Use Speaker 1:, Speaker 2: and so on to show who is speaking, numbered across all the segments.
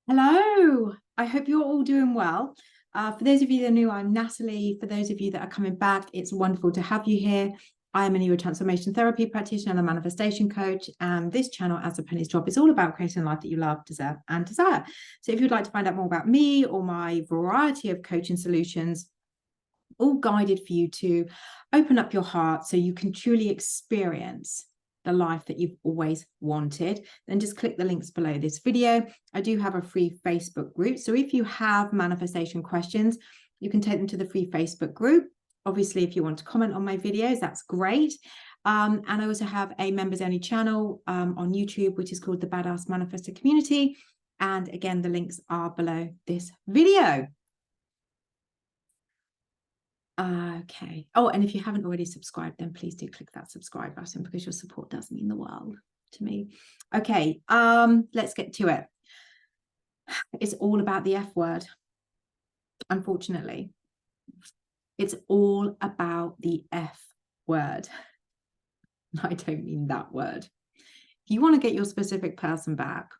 Speaker 1: Hello, I hope you're all doing well. For those of you that are new, I'm Natalie. For those of you that are coming back, it's wonderful to have you here. I am a neurotransformation therapy practitioner and a manifestation coach. And this channel, As a Penny's Drop, is all about creating a life that you love, deserve, and desire. So if you'd like to find out more about me or my variety of coaching solutions, all guided for you to open up your heart so you can truly experience the life that you've always wanted, then just click the links below this video. I do have a free Facebook group. So if you have manifestation questions, you can take them to the free Facebook group. Obviously, if you want to comment on my videos, that's great. And I also have a members only channel on YouTube, which is called the Badass Manifestor Community. And again, the links are below this video. Okay. Oh, and if you haven't already subscribed, then please do click that subscribe button because your support does mean the world to me. Okay, let's get to it. It's all about the F word, unfortunately. It's all about the F word. I don't mean that word. If you want to get your specific person back,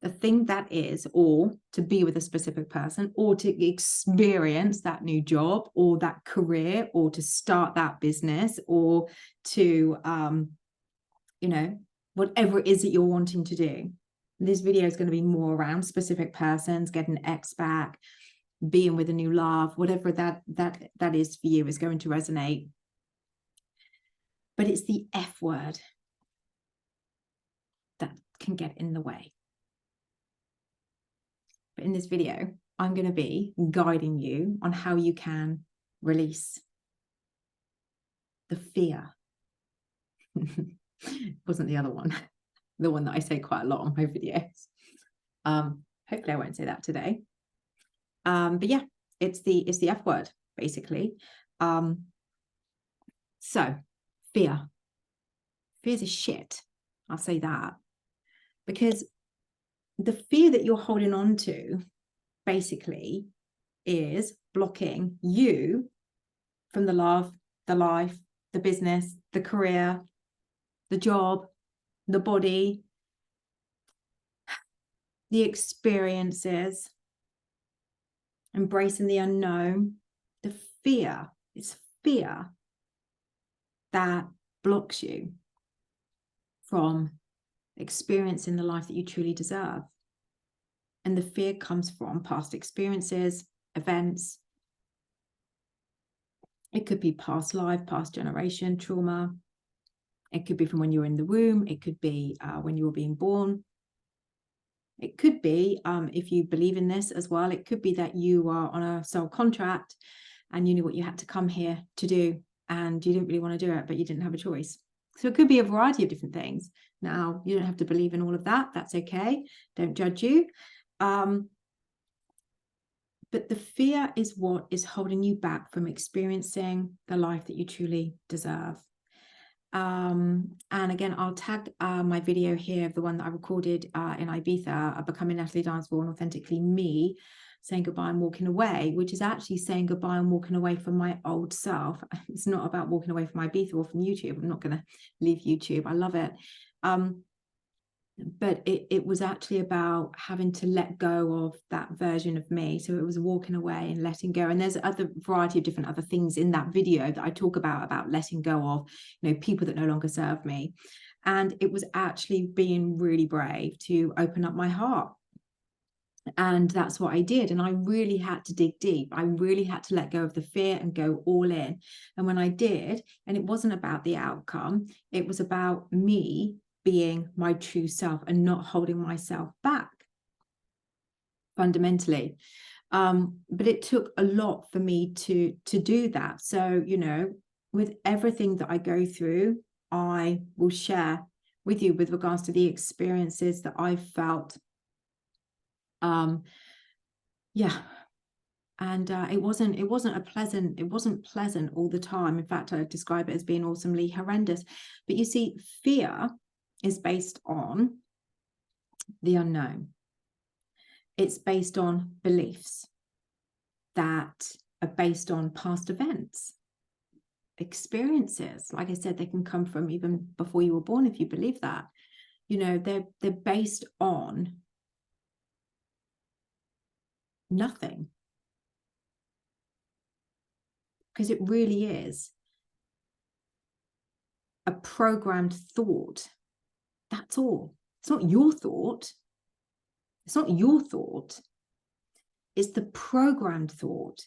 Speaker 1: the thing that is, or to be with a specific person, or to experience that new job or that career, or to start that business, or to whatever it is that you're wanting to do. This video is going to be more around specific persons, getting an ex back, being with a new love, whatever that is for you is going to resonate. But it's the F word that can get in the way. But in this video, I'm going to be guiding you on how you can release the fear. It wasn't the other one, the one that I say quite a lot on my videos. Hopefully I won't say that today. But yeah, it's the F word, basically. So fear. Fear's a shit. I'll say that. Because the fear that you're holding on to basically is blocking you from the love, the life, the business, the career, the job, the body, the experiences, embracing the unknown. The fear, it's fear that blocks you from experiencing the life that you truly deserve. And the fear comes from past experiences, events. It could be past life, past generation, trauma. It could be from when you were in the womb. It could be when you were being born. It could be, if you believe in this as well, it could be that you are on a soul contract and you knew what you had to come here to do and you didn't really want to do it, but you didn't have a choice. So it could be a variety of different things. Now, you don't have to believe in all of that. That's okay. Don't judge you. But the fear is what is holding you back from experiencing the life that you truly deserve. And again, I'll tag my video here, the one that I recorded in Ibiza, Becoming Natalie Dinesville, Authentically Me, saying goodbye and walking away, which is actually saying goodbye and walking away from my old self. It's not about walking away from Ibiza or from YouTube. I'm not going to leave YouTube. I love it. But it was actually about having to let go of that version of me. So it was walking away and letting go. And there's other variety of different other things in that video that I talk about letting go of, people that no longer serve me. And it was actually being really brave to open up my heart. And that's what I did. And I really had to dig deep. I really had to let go of the fear and go all in. And when I did, and it wasn't about the outcome, it was about me being my true self and not holding myself back fundamentally. But it took a lot for me to do that. So, with everything that I go through, I will share with you with regards to the experiences that I felt. And it wasn't pleasant all the time. In fact, I describe it as being awesomely horrendous. But you see, fear is based on the unknown. It's based on beliefs that are based on past events, experiences. Like I said, they can come from even before you were born, if you believe that. They're based on nothing. Because it really is a programmed thought. That's all. It's not your thought. It's not your thought. It's the programmed thought.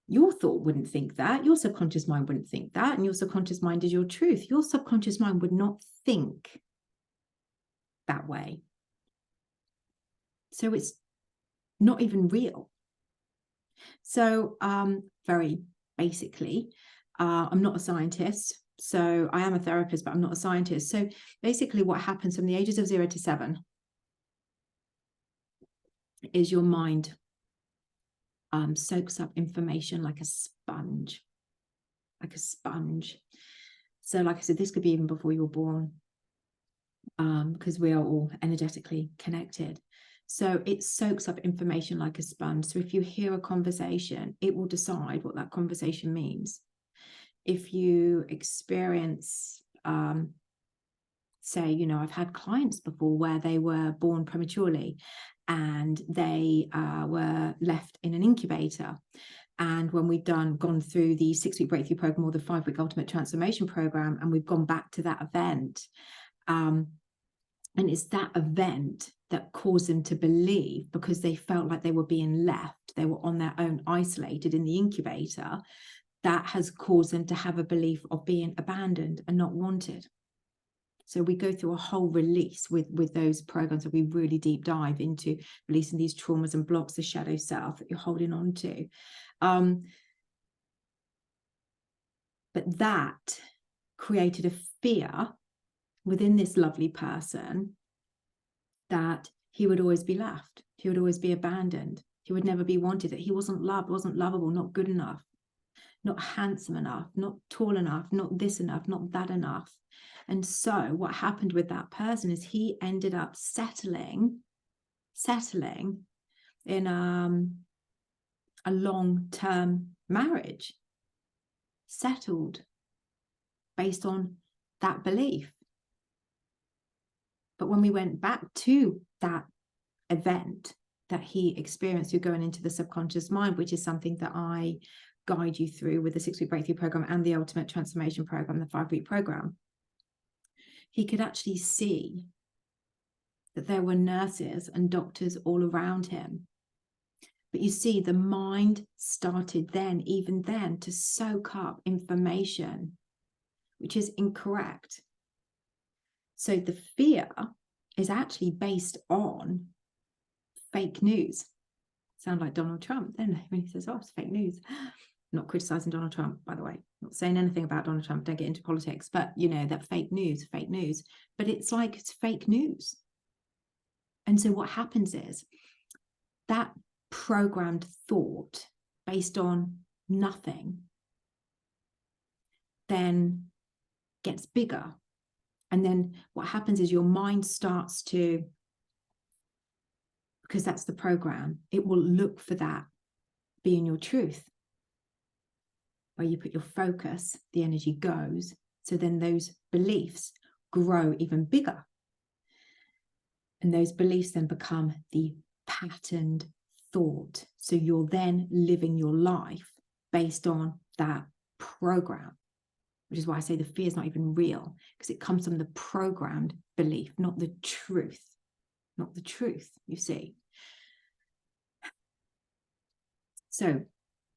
Speaker 1: Your thought wouldn't think that. Your subconscious mind wouldn't think that. And your subconscious mind is your truth. Your subconscious mind would not think that way. So it's not even real. So very basically, I'm not a scientist. So I am a therapist, but I'm not a scientist. So basically what happens from the ages of 0 to 7 is your mind soaks up information like a sponge. So like I said, this could be even before you were born, because we are all energetically connected. So it soaks up information like a sponge. So if you hear a conversation, it will decide what that conversation means. If you experience, say, I've had clients before where they were born prematurely and they were left in an incubator. And when we've gone through the 6-week breakthrough program or the 5-week ultimate transformation program, and we've gone back to that event, and it's that event that caused them to believe, because they felt like they were being left, they were on their own, isolated in the incubator, that has caused them to have a belief of being abandoned and not wanted. So we go through a whole release with those programs, that we really deep dive into releasing these traumas and blocks, the shadow self that you're holding on to. But that created a fear within this lovely person that he would always be left, he would always be abandoned, he would never be wanted, that he wasn't loved, wasn't lovable, not good enough, not handsome enough, not tall enough, not this enough, not that enough. And so what happened with that person is he ended up settling in a long-term marriage, settled based on that belief. But when we went back to that event that he experienced through going into the subconscious mind, which is something that I guide you through with the 6-week breakthrough program and the ultimate transformation program, the 5-week program, he could actually see that there were nurses and doctors all around him. But you see, the mind started then, even then, to soak up information which is incorrect. So the fear is actually based on fake news. Sound like Donald Trump, then, when he says, oh, it's fake news. Not criticizing Donald Trump, by the way, not saying anything about Donald Trump, don't get into politics, but that fake news, but it's like, it's fake news. And so what happens is that programmed thought based on nothing then gets bigger. And then what happens is your mind starts to, because that's the program, it will look for that being your truth. Where you put your focus, the energy goes. So then those beliefs grow even bigger. And those beliefs then become the patterned thought. So you're then living your life based on that program, which is why I say the fear is not even real, because it comes from the programmed belief, not the truth, you see. So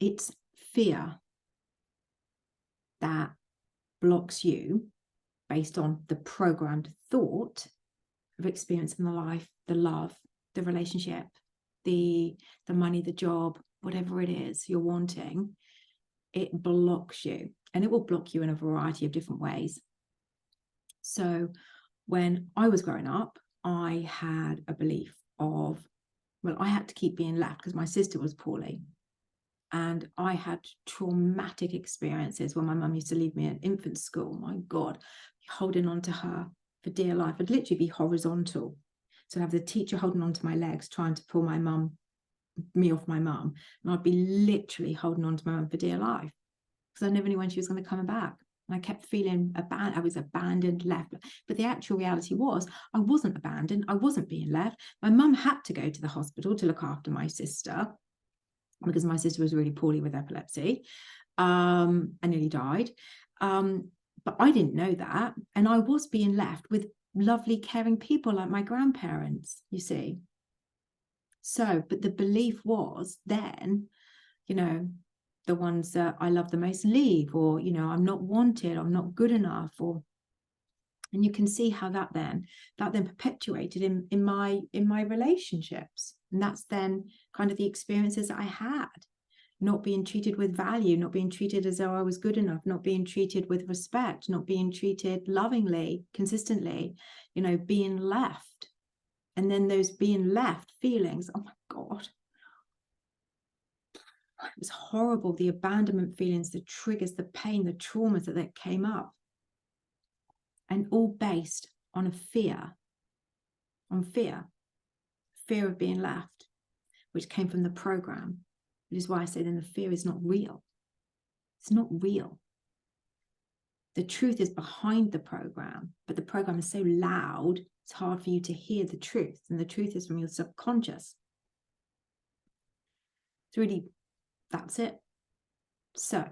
Speaker 1: it's fear that blocks you based on the programmed thought of experiencing the life, the love, the relationship, the money, the job, whatever it is you're wanting. It blocks you, and it will block you in a variety of different ways. So when I was growing up, I had a belief of, well, I had to keep being left because my sister was poorly. And I had traumatic experiences when my mum used to leave me at infant school. My God, holding on to her for dear life. I'd literally be horizontal. So I'd have the teacher holding on to my legs, trying to pull me off my mum. And I'd be literally holding on to my mum for dear life, because I never knew when she was going to come back. And I kept feeling I was abandoned, left. But the actual reality was I wasn't abandoned. I wasn't being left. My mum had to go to the hospital to look after my sister. because my sister was really poorly with epilepsy, and nearly died. But I didn't know that. And I was being left with lovely, caring people like my grandparents, you see. So, but the belief was then, you know, the ones that I love the most leave, or, you know, I'm not wanted, I'm not good enough, or, and you can see how that then perpetuated in my relationships. And that's then kind of the experiences I had. Not being treated with value, not being treated as though I was good enough, not being treated with respect, not being treated lovingly, consistently, you know, being left. And then those being left feelings, oh my God, it was horrible. The abandonment feelings, the triggers, the pain, the traumas that came up. And all based on a fear, fear of being left, which came from the program. Which is why I say then the fear is not real. It's not real. The truth is behind the program, but the program is so loud, it's hard for you to hear the truth. And the truth is from your subconscious. It's really, that's it. So,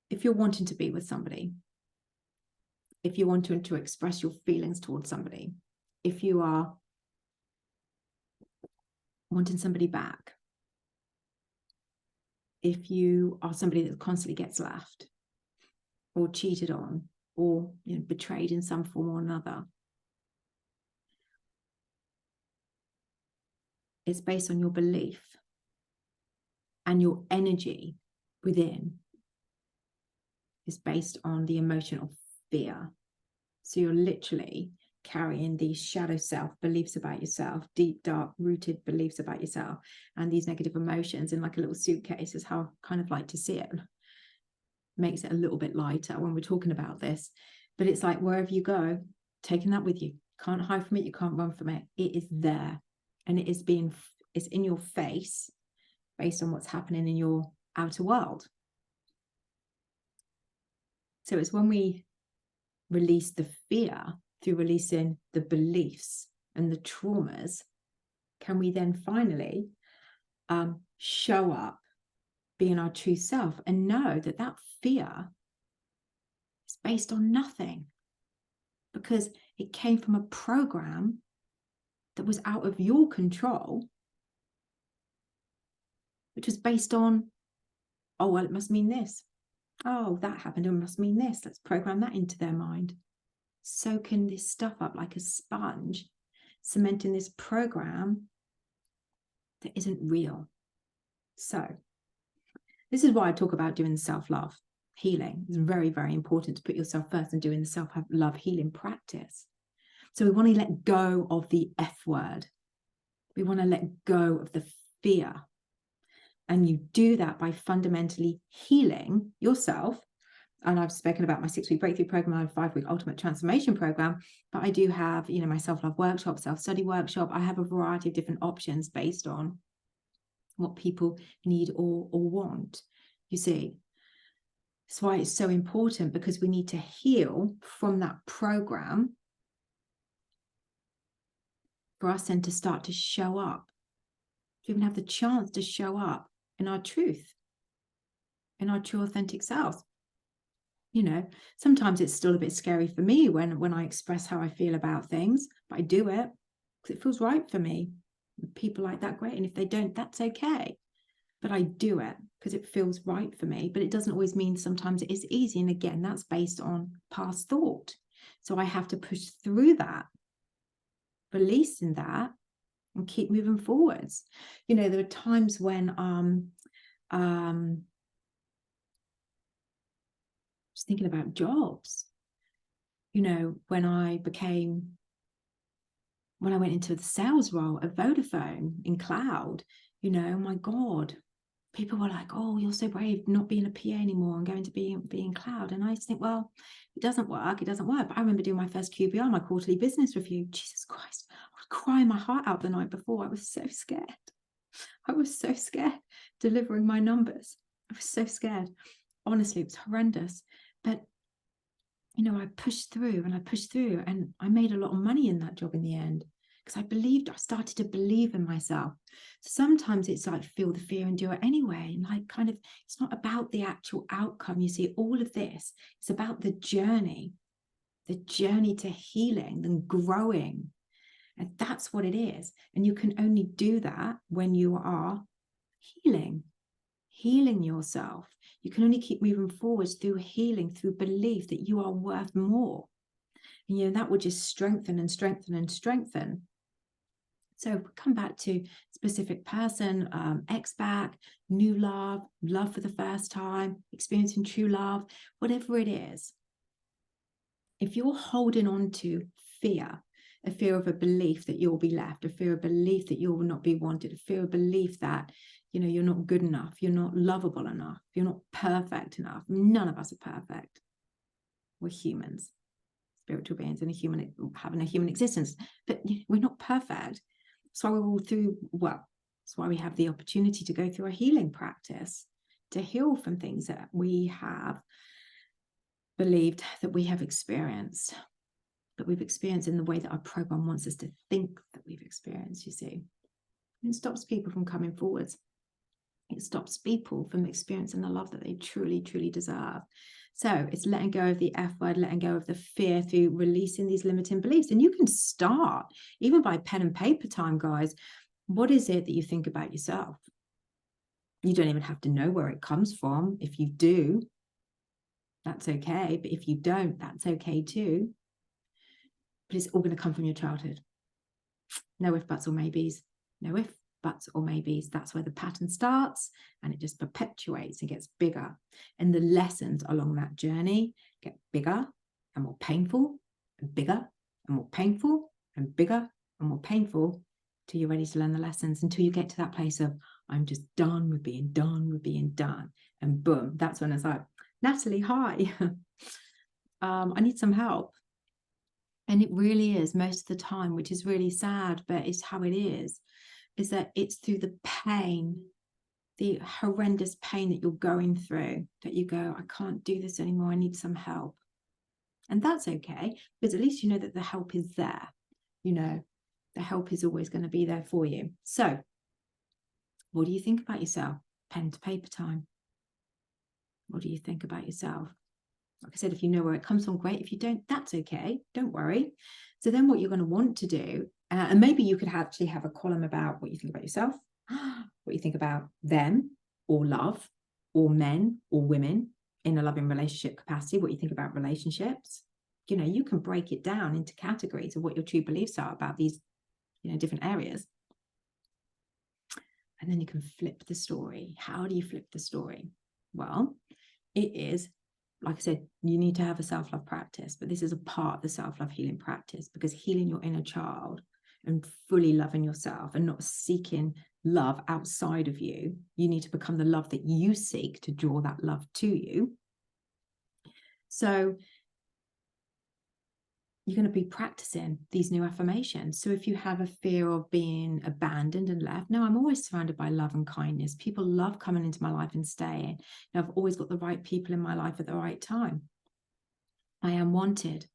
Speaker 1: if you're wanting to be with somebody, if you're wanting to express your feelings towards somebody, if you are wanting somebody back, if you are somebody that constantly gets left or cheated on or, you know, betrayed in some form or another, it's based on your belief and your energy within is based on the emotion of fear. So you're literally carrying these shadow self beliefs about yourself, deep, dark rooted beliefs about yourself, and these negative emotions in like a little suitcase is how I kind of like to see it. Makes it a little bit lighter when we're talking about this, but it's like wherever you go, taking that with you. Can't hide from it, you can't run from it. It is there, and it's in your face based on what's happening in your outer world. So it's when we release the fear through releasing the beliefs and the traumas, can we then finally show up being our true self and know that that fear is based on nothing, because it came from a program that was out of your control, which was based on, oh, well, it must mean this. Oh, that happened, it must mean this. Let's program that into their mind. Soaking this stuff up like a sponge, cementing this program that isn't real. So this is why I talk about doing self-love healing. It's very, very important to put yourself first and doing the self-love healing practice. So we want to let go of the F word. We want to let go of the fear. And you do that by fundamentally healing yourself. And I've spoken about my 6-week breakthrough program, my 5-week ultimate transformation program, but I do have, you know, my self-love workshop, self-study workshop. I have a variety of different options based on what people need or want, you see. That's why it's so important, because we need to heal from that program for us then to start to show up, to even have the chance to show up in our truth, in our true authentic selves. You know, sometimes it's still a bit scary for me when I express how I feel about things, but I do it because it feels right for me. People like that, great. And if they don't, that's okay. But I do it because it feels right for me. But it doesn't always mean sometimes it is easy. And again, that's based on past thought. So I have to push through that, releasing that, and keep moving forwards. You know, there are times when just thinking about jobs, you know, when I went into the sales role at Vodafone in cloud, you know, oh my God, people were like, oh, you're so brave not being a PA anymore and going to be in cloud. And I just think, well, it doesn't work. But I remember doing my first QBR, my quarterly business review. Jesus Christ, I was crying my heart out the night before. I was so scared. Delivering my numbers. I was so scared. Honestly, it was horrendous. But, you know, I pushed through and I made a lot of money in that job in the end, because I started to believe in myself. So sometimes it's like, feel the fear and do it anyway. And like, kind of, it's not about the actual outcome. You see, all of this, it's about the journey to healing and growing. And that's what it is. And you can only do that when you are healing yourself. You can only keep moving forwards through healing, through belief that you are worth more. And, you know, that will just strengthen and strengthen and strengthen. So if we come back to specific person, ex-back, new love, love for the first time, experiencing true love, whatever it is. If you're holding on to fear, a fear of a belief that you'll be left, a fear of belief that you will not be wanted, a fear of belief that, you know, you're not good enough, you're not lovable enough, you're not perfect enough. None of us are perfect. We're humans, spiritual beings and having a human existence, but we're not perfect. So we're all through, well, that's why we have the opportunity to go through a healing practice, to heal from things that we have believed, that we have experienced, that we've experienced in the way that our program wants us to think that we've experienced, you see. And it stops people from coming forwards. It stops people from experiencing the love that they truly, truly deserve. So it's letting go of the F word, letting go of the fear through releasing these limiting beliefs. And you can start even by pen and paper time, guys. What is it that you think about yourself? You don't even have to know where it comes from. If you do, that's okay. But if you don't, that's okay too. But it's all going to come from your childhood. No if, buts, or maybes. No if, buts, or maybes. That's where the pattern starts, and it just perpetuates and gets bigger. And the lessons along that journey get bigger and more painful, and bigger and more painful, and bigger and more painful, till you're ready to learn the lessons, until you get to that place of, I'm just done with being done. And boom, that's when it's like, Natalie, hi. I need some help. And it really is most of the time, which is really sad, but it's how it is that it's through the pain, the horrendous pain that you're going through, that you go, I can't do this anymore. I need some help. And that's okay, because at least you know that the help is there. You know, the help is always going to be there for you. So what do you think about yourself? Pen to paper time. What do you think about yourself? Like I said, if you know where it comes from, great. If you don't, that's okay. Don't worry. So then what you're going to want to do, and maybe you could actually have a column about what you think about yourself, what you think about them, or love, or men, or women in a loving relationship capacity, what you think about relationships. You know, you can break it down into categories of what your true beliefs are about these, you know, different areas. And then you can flip the story. How do you flip the story? Well, it is, like I said, you need to have a self-love practice, but this is a part of the self-love healing practice, because healing your inner child and fully loving yourself and not seeking love outside of you, you need to become the love that you seek to draw that love to you. So you're going to be practicing these new affirmations. So if you have a fear of being abandoned and left, no, I'm always surrounded by love and kindness. People love coming into my life and staying. And I've always got the right people in my life at the right time. I am wanted.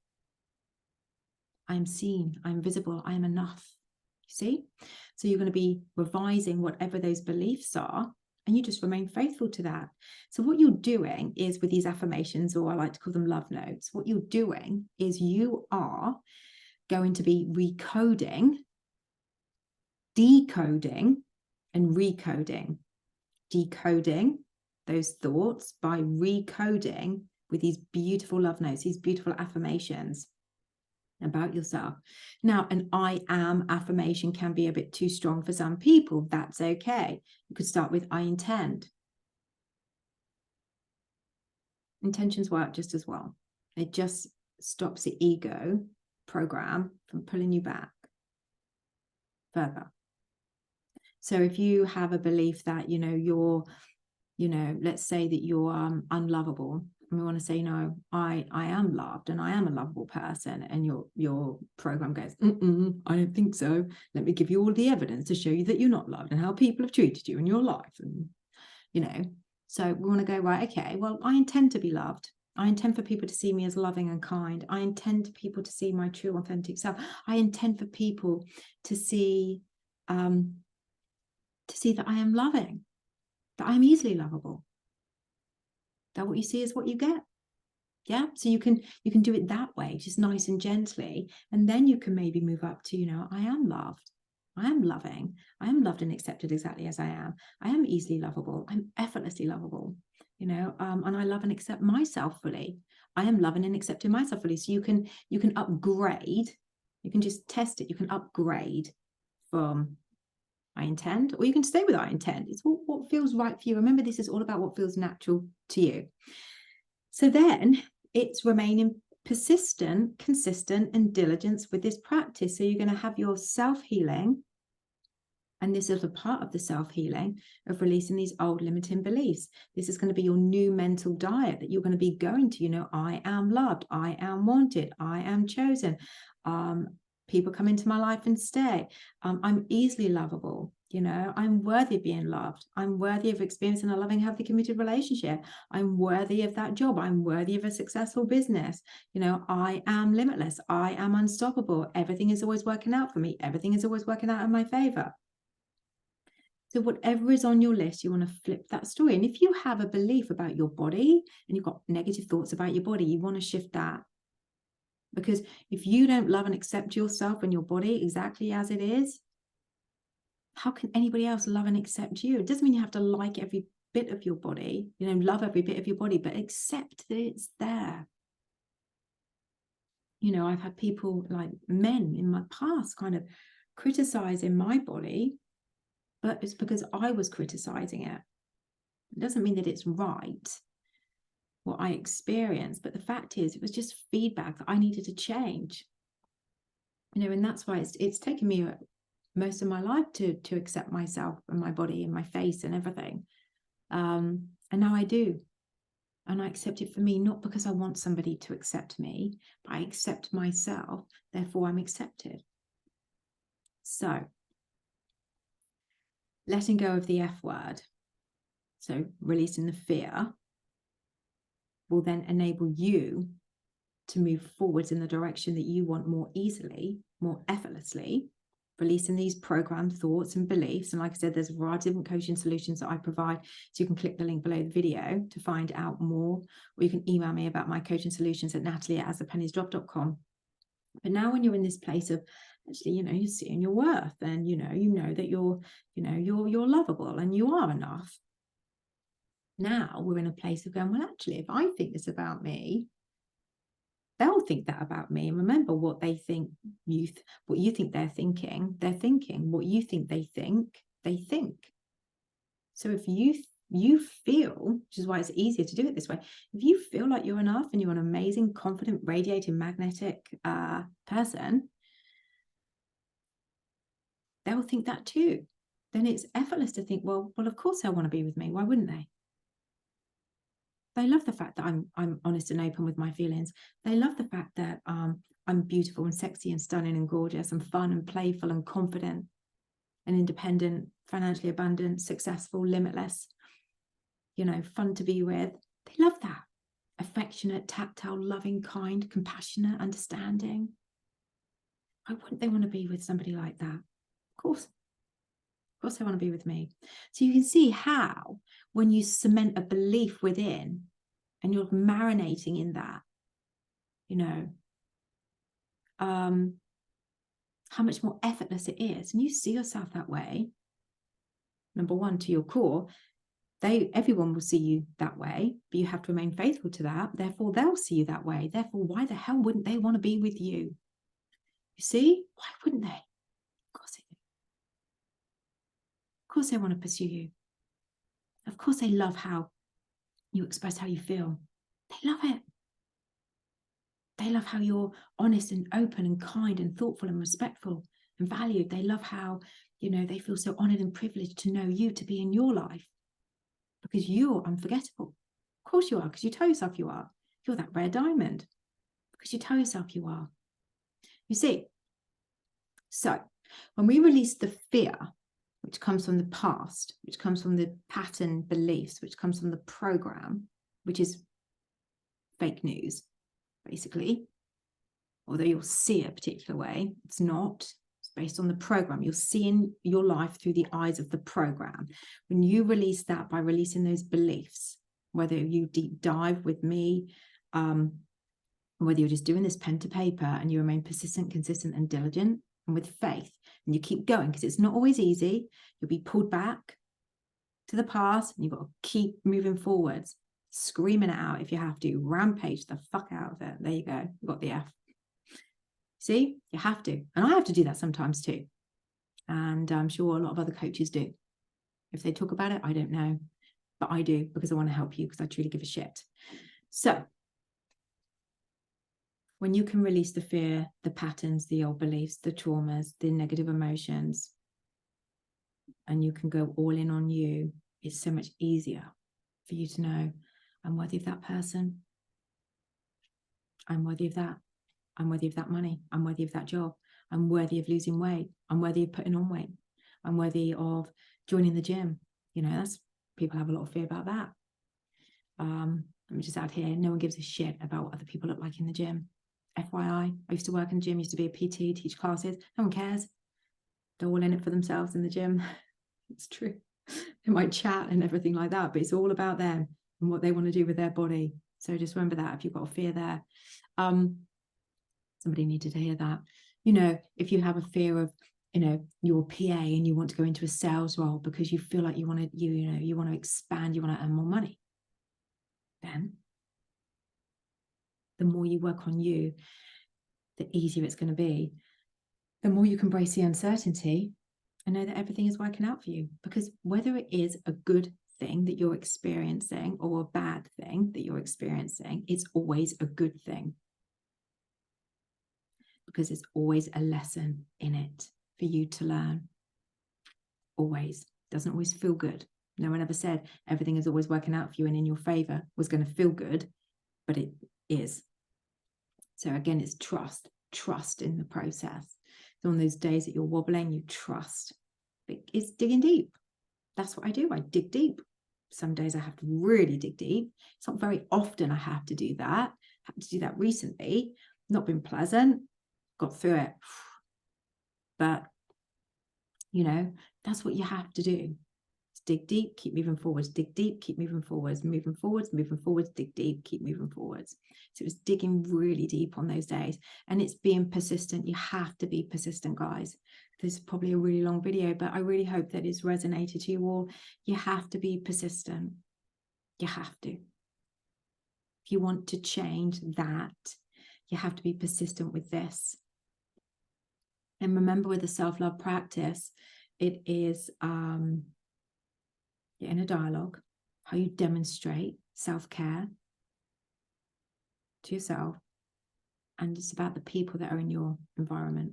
Speaker 1: I am seen. I am visible. I am enough. You see? So you're going to be revising whatever those beliefs are, and you just remain faithful to that. So what you're doing is, with these affirmations, or I like to call them love notes, what you're doing is you are going to be recoding, decoding, and recoding. Decoding those thoughts by recoding with these beautiful love notes, these beautiful affirmations about yourself. Now, an I am affirmation can be a bit too strong for some people. That's okay. You could start with I intend. Intentions work just as well. It just stops the ego program from pulling you back further. So if you have a belief that, you know, you're, you know, let's say that you're unlovable, and we want to say, no, I am loved and I am a lovable person, and your program goes, I don't think so. Let me give you all the evidence to show you that you're not loved and how people have treated you in your life. And, you know, so we want to go, right, okay, well, I intend to be loved. I intend for people to see me as loving and kind. I intend people to see my true, authentic self. I intend for people to see that I am loving, that I'm easily lovable. That what you see is what you get. Yeah, so you can do it that way, just nice and gently, and then you can maybe move up to, I am loved, I am loving, I am loved and accepted exactly as I am easily lovable, I'm effortlessly lovable, and I love and accept myself fully. I am loving and accepting myself fully. So you can upgrade, you can just test it, you can upgrade from I intend, or you can stay with I intend. It's what feels right for you. Remember, this is all about what feels natural to you. So then it's remaining persistent, consistent, and diligence with this practice. So you're going to have your self-healing, and this is a part of the self-healing of releasing these old limiting beliefs. This is going to be your new mental diet that you're going to be going to. I am loved, I am wanted, I am chosen. People come into my life and stay. I'm easily lovable. I'm worthy of being loved. I'm worthy of experiencing a loving, healthy, committed relationship. I'm worthy of that job. I'm worthy of a successful business. I am limitless. I am unstoppable. Everything is always working out for me. Everything is always working out in my favor. So whatever is on your list, you want to flip that story. And if you have a belief about your body and you've got negative thoughts about your body, you want to shift that. Because if you don't love and accept yourself and your body exactly as it is, how can anybody else love and accept you? It doesn't mean you have to like every bit of your body, love every bit of your body, but accept that it's there. I've had people, like men in my past, kind of criticizing my body, but it's because I was criticizing it. It doesn't mean that it's right, what I experienced, but the fact is it was just feedback that I needed to change. And that's why it's taken me most of my life to accept myself and my body and my face and everything. And now I do. And I accept it for me, not because I want somebody to accept me, but I accept myself, therefore I'm accepted. So letting go of the F word, so releasing the fear, will then enable you to move forwards in the direction that you want more easily, more effortlessly, releasing these programmed thoughts and beliefs. And like I said, there's a variety of different coaching solutions that I provide. So you can click the link below the video to find out more, or you can email me about my coaching solutions at natalie@asthepenniesdrop.com. But now when you're in this place of actually, you're seeing your worth, and you know that you're lovable and you are enough. Now we're in a place of going, well, actually, if I think this about me, they'll think that about me. And remember, what they think, what you think they're thinking. What you think, they think. So if you feel, which is why it's easier to do it this way, if you feel like you're enough and you're an amazing, confident, radiating, magnetic person, they'll think that too. Then it's effortless to think, well, of course they'll want to be with me. Why wouldn't they? They love the fact that I'm honest and open with my feelings. They love the fact that I'm beautiful and sexy and stunning and gorgeous and fun and playful and confident and independent, financially abundant, successful, limitless, fun to be with. They love that. Affectionate, tactile, loving, kind, compassionate, understanding. Why wouldn't they want to be with somebody like that? Of course they want to be with me. So you can see how, when you cement a belief within and you're marinating in that, how much more effortless it is. And you see yourself that way. Number one, to your core, everyone will see you that way, but you have to remain faithful to that. Therefore, they'll see you that way. Therefore, why the hell wouldn't they want to be with you? You see? Why wouldn't they? Of course they do. Of course they want to pursue you. Of course they love how you express how you feel. They love it. They love how you're honest and open and kind and thoughtful and respectful and valued. They love how, they feel so honored and privileged to know you, to be in your life, because you're unforgettable. Of course you are, because you tell yourself you are. You're that rare diamond because you tell yourself you are. You see, so when we release the fear, which comes from the past, which comes from the pattern beliefs, which comes from the program, which is fake news, basically. Although you'll see it a particular way, it's not. It's based on the program. You're seeing your life through the eyes of the program. When you release that by releasing those beliefs, whether you deep dive with me, whether you're just doing this pen to paper and you remain persistent, consistent, and diligent, and with faith, and you keep going, because it's not always easy. You'll be pulled back to the past, and you've got to keep moving forwards, screaming it out if you have to, rampage the fuck out of it. There you go. You got the F. See, you have to. And I have to do that sometimes too. And I'm sure a lot of other coaches do. If they talk about it, I don't know. But I do, because I want to help you, because I truly give a shit. So when you can release the fear, the patterns, the old beliefs, the traumas, the negative emotions, and you can go all in on you, it's so much easier for you to know, I'm worthy of that person. I'm worthy of that. I'm worthy of that money. I'm worthy of that job. I'm worthy of losing weight. I'm worthy of putting on weight. I'm worthy of joining the gym. You know, that's, people have a lot of fear about that. Let me just add here, no one gives a shit about what other people look like in the gym. FYI, I used to work in the gym, used to be a PT, teach classes. No one cares. They're all in it for themselves in the gym. It's true. They might chat and everything like that, but it's all about them and what they want to do with their body. So just remember that if you've got a fear there. Somebody needed to hear that. You know, if you have a fear of, you know, your PA and you want to go into a sales role because you feel like you want to, you want to expand, you want to earn more money, then the more you work on you, the easier it's going to be. The more you can embrace the uncertainty and know that everything is working out for you. Because whether it is a good thing that you're experiencing or a bad thing that you're experiencing, it's always a good thing. Because there's always a lesson in it for you to learn. Always. Doesn't always feel good. No one ever said everything is always working out for you and in your favor was going to feel good, but it is. So again, it's trust in the process. So on those days that you're wobbling, you trust. It's digging deep. That's what I do. I dig deep. Some days I have to really dig deep. It's not very often I have to do that. I had to do that recently. Not been pleasant. Got through it. But, you know, that's what you have to do. Dig deep, keep moving forwards, dig deep, keep moving forwards, moving forwards, dig deep, keep moving forwards. So it's digging really deep on those days, and it's being persistent. You have to be persistent, guys. This is probably a really long video, but I really hope that it's resonated to you all. You have to be persistent. You have to. If you want to change that, you have to be persistent with this. And remember, with the self-love practice, it is your inner dialogue, how you demonstrate self-care to yourself, and it's about the people that are in your environment,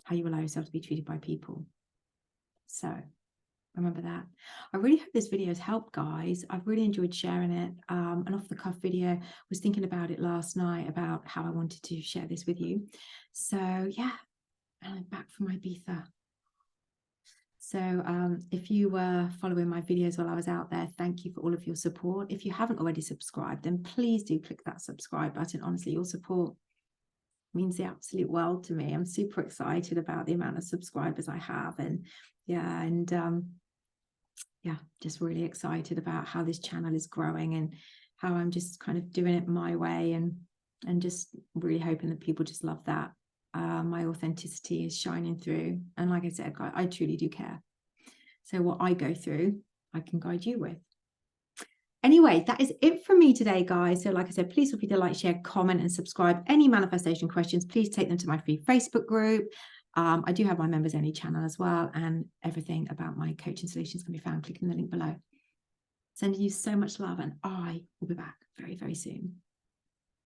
Speaker 1: how you allow yourself to be treated by people. So remember that. I really hope this video has helped, guys. I've really enjoyed sharing it. An off-the-cuff video. I was thinking about it last night, about how I wanted to share this with you. So yeah, and I'm back from Ibiza. So if you were following my videos while I was out there, thank you for all of your support. If you haven't already subscribed, then please do click that subscribe button. Honestly, your support means the absolute world to me. I'm super excited about the amount of subscribers I have. And yeah, just really excited about how this channel is growing and how I'm just kind of doing it my way, and just really hoping that people just love that. My authenticity is shining through, and like I said, I truly do care. So what I go through, I can guide you with. Anyway, that is it from me today, guys. So like I said, please feel free to like, share, comment, and subscribe. Any manifestation questions, please take them to my free Facebook group. I do have my members only channel as well, and everything about my coaching solutions can be found clicking the link below. Sending you so much love, and I will be back very, very soon.